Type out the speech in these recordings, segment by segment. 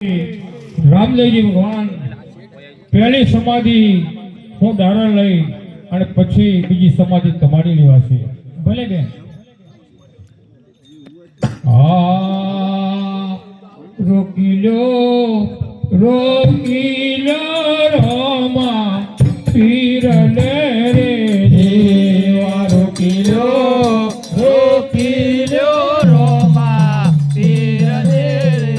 રામદેવજી ભગવાન પહેલી સમાધિ હું ધારણ લઈ અને પછી બીજી સમાધિ તમારી લેવાશે. ભલે બેન. રોકી લો રોમા પીર લે રે દેવા. રોકી લો રોમા પીર લે રે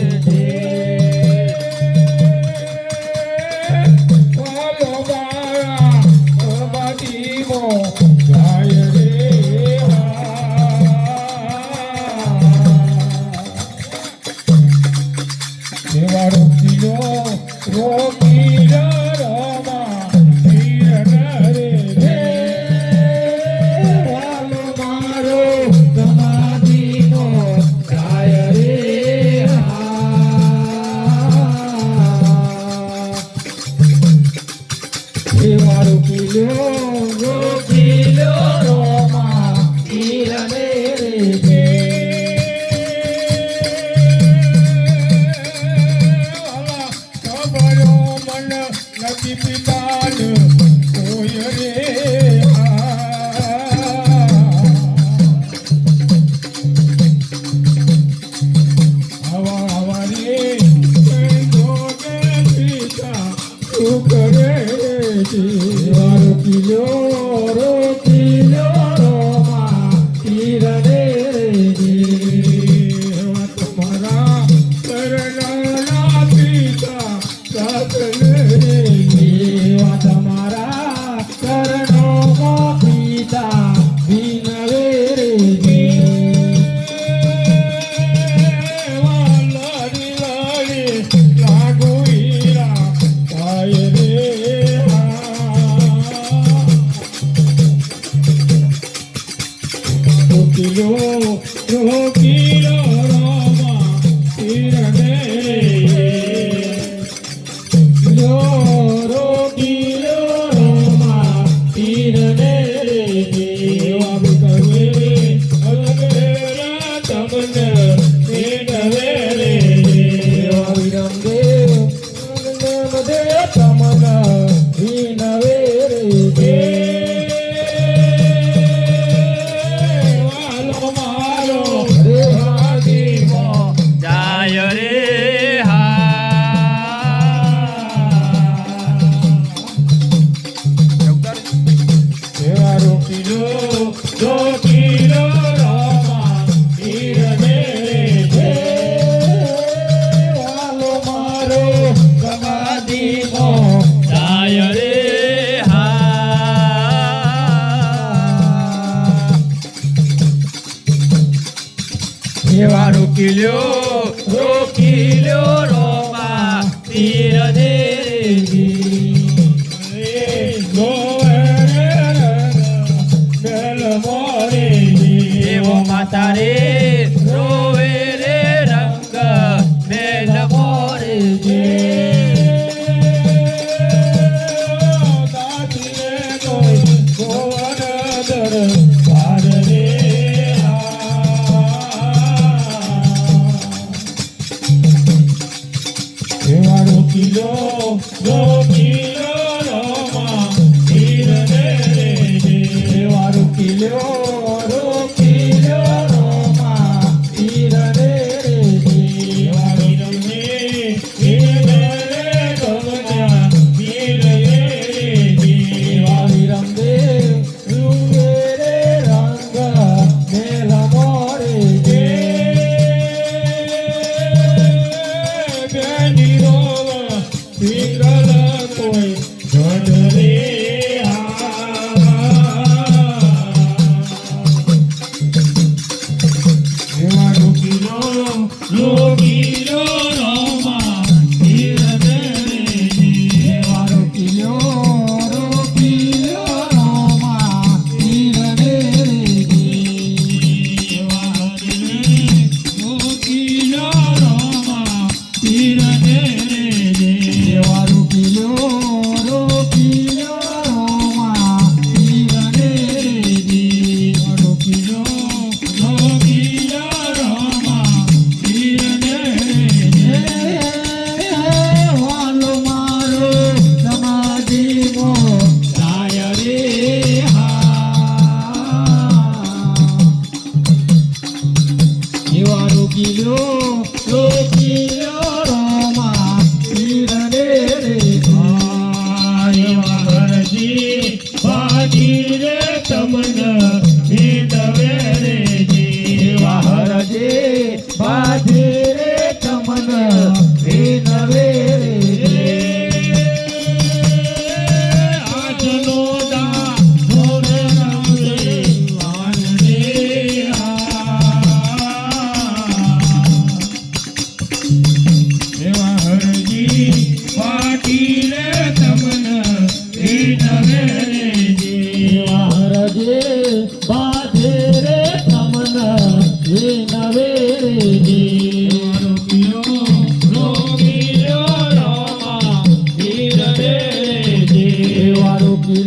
રોકી લ્યો રોમા પીર દેવી. એવો માતા રે રોવે રે રંગ બેલ મોરે જે.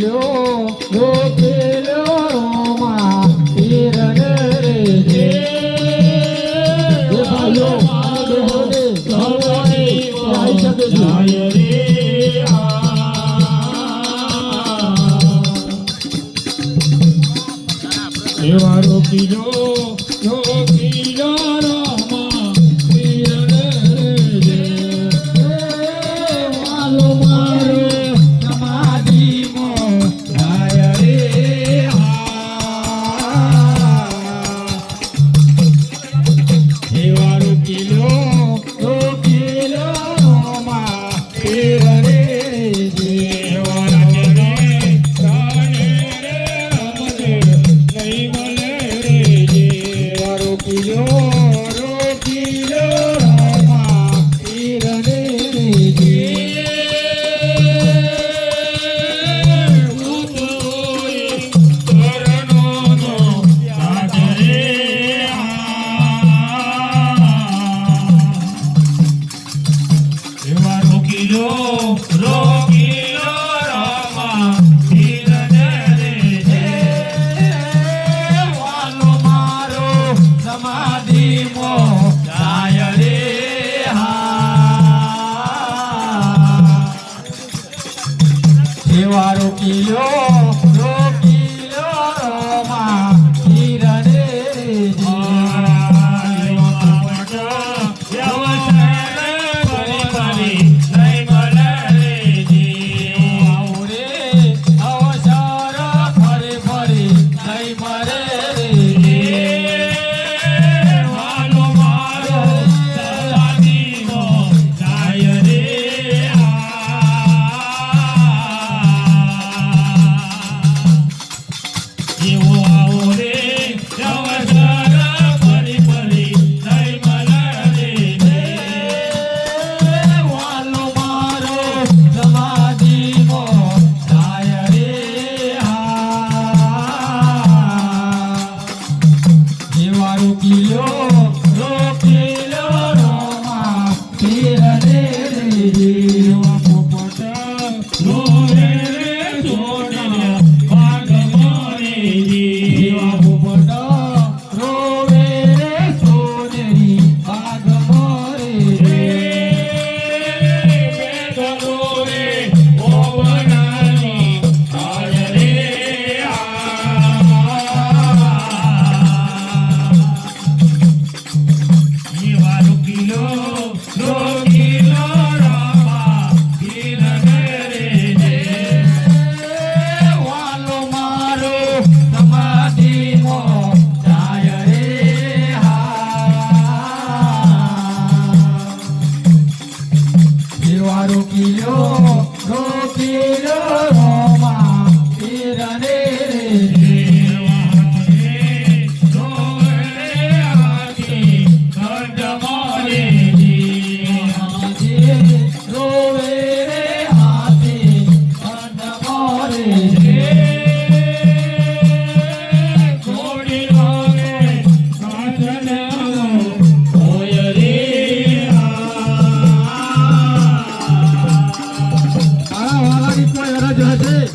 રોકેલો રોમા પીરને રે જે ભાઈઓ દેહોને સૌની આવી શકે જાય રે એવા રોકીલો રામા પીરને રે વાલો મારો સમાધિમાં જાય રે એવા રોકીલો રોમા પીરને જે એવા રામને કાને રે અમને નહીં મળે રે જે રોકીલો રોમા પીરને જે વાલો મારો સમાધિમાં જાય રે એવા રોકીલો રોમા પીરને વાલો મારો સમાધિમાં જાય રે એવા રોકીલો રોમા પીરને એવા પોપટ એવા પોપટ રોવે રે સોનેરી બાગ મોરે વાલો મારો સમાધિમાં જાય રે એવા રોકીલો રોમા પીરને રોવે રે હાથી કંડ મોરે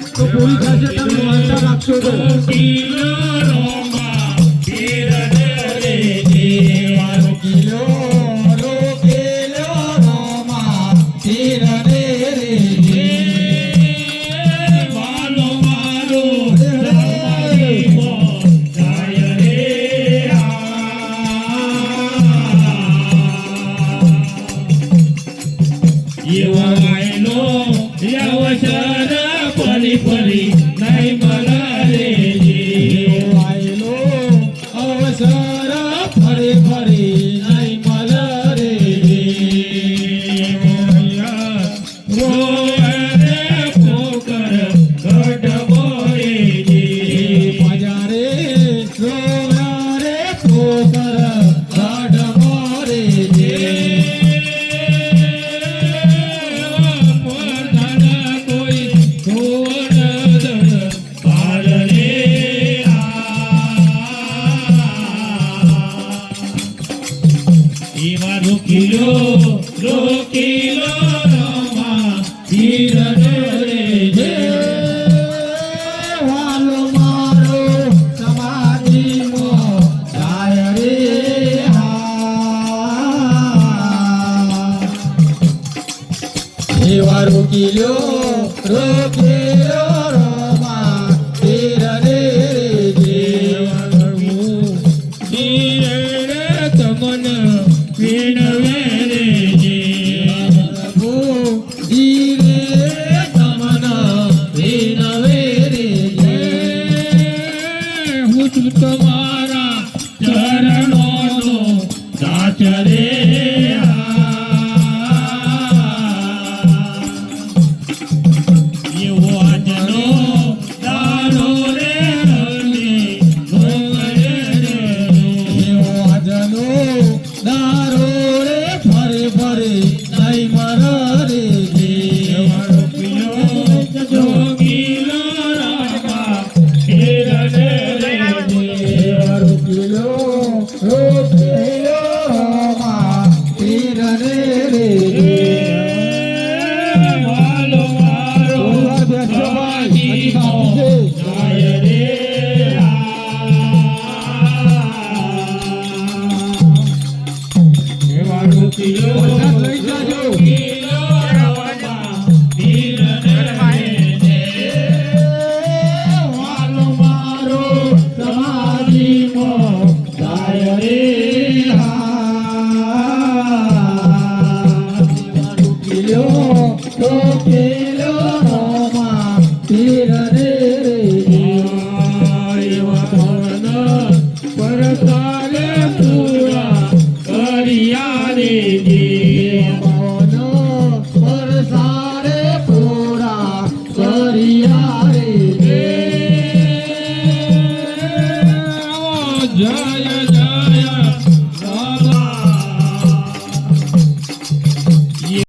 તો પૂરી થશે તમે વાંચા રાખશો તો રોકીલો રોમા પીરને પરી નહીં મળે વાયલો અવસર ફરે નહીં મળે બજારે રોવરે પોકર ગઢ મોરે કોઈ એવા રોકીલ્યો રોમા પીર રે ધીરે રે તમન વિનવે રે પ્રભુ ધીરે તમના વિનવે રે હું છું તમારા ચરણોનો દાસ રે એવો આજનો દાડો રે એવો આજનો દારો રે ફરે ફરે નહીં મર રે જોગીલો રામા પીર રે રોકીલો રોમા પીર રે વાલો વારો સમાધિનો જાય રે એવા રોકીલો લઈ જાજો વાલો મારો સમાધિમાં જાય રે રોકીલો રોમા પીર રે પરસાલે પૂરા કર્યા રે મૌનો પરસારે પૂરા કર્યા રે જય